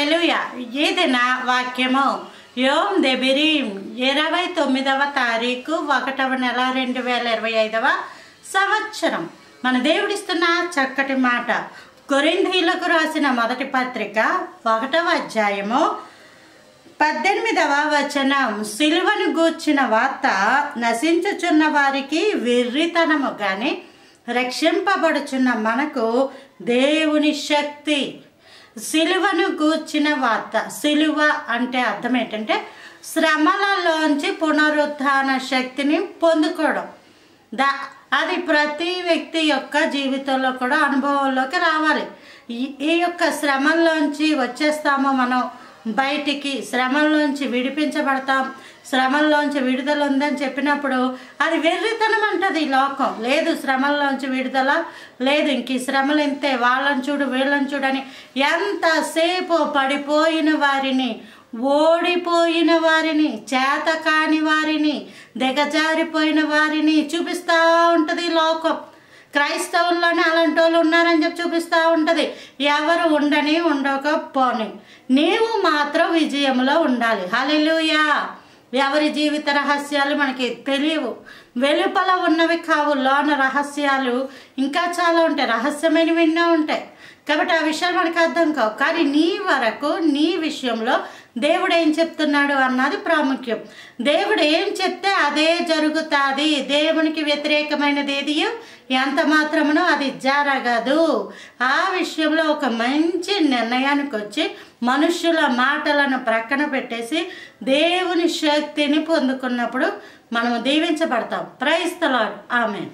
హల్లెలూయా. ఇది నా వాక్యము. యోం దెబిరీం 29వ తారీఖు 1వ నెల 2025వ సంవత్సరం. మన దేవుడిస్తున్న చక్కటి మాట. కొరింథీయులకు రాసిన మొదటి పత్రిక 1వ అధ్యాయము 18వ వచనం. సిలువను గూర్చిన వార్త నశించుచున్న వారికి వెర్రితనము గాని రక్షింపబడుచున్న మనకు దేవుని శక్తి. సిలువను గూర్చిన వార్త. సిలువ అంటే అర్థం ఏంటంటే శ్రమలలోంచి పునరుత్థాన శక్తిని పొందుకోవడం. అది ప్రతి వ్యక్తి యొక్క జీవితంలో కూడా అనుభవంలోకి రావాలి. ఈ యొక్క శ్రమల్లోంచి వచ్చేస్తామో మనం బయటికి, శ్రమల్లోంచి విడిపించబడతాం, శ్రమల్లోంచి విడుదల ఉందని చెప్పినప్పుడు అది వెర్రితనం అంటది ఈ లోకం. లేదు శ్రమల్లోంచి విడుదల లేదు, ఇంక ఈ శ్రమలు ఇంతే, వాళ్ళని చూడు వీళ్ళని చూడని ఎంతసేపు పడిపోయిన వారిని, ఓడిపోయిన వారిని, చేత కాని వారిని, దిగజారిపోయిన వారిని చూపిస్తూ ఉంటుంది లోకం. క్రైస్తవుల్లోనే అలాంటి వాళ్ళు ఉన్నారని చెప్పి చూపిస్తూ ఉంటుంది. ఎవరు ఉండని ఉండకపోని నీవు మాత్రం విజయంలో ఉండాలి. హల్లెలూయా. ఎవరి జీవిత రహస్యాలు మనకి తెలియవు, వెలుపల ఉన్నవి కావు, లోన రహస్యాలు ఇంకా చాలా ఉంటాయి, రహస్యమైనవి ఎన్నో ఉంటాయి. కాబట్టి ఆ విషయాలు మనకు అర్థం కావు. కానీ నీ వరకు, నీ విషయంలో దేవుడు ఏం చెప్తున్నాడు అన్నది ప్రాముఖ్యం. దేవుడు ఏం చెప్తే అదే జరుగుతుంది. దేవునికి వ్యతిరేకమైనది ఏది ఎంత మాత్రమునో అది జరగదు. ఆ విషయంలో ఒక మంచి నిర్ణయానికి వచ్చి మనుష్యుల మాటలను ప్రక్కన పెట్టేసి దేవుని శక్తిని పొందుకున్నప్పుడు మనము దీవించబడతాం. Praise the Lord. ఆమేన్.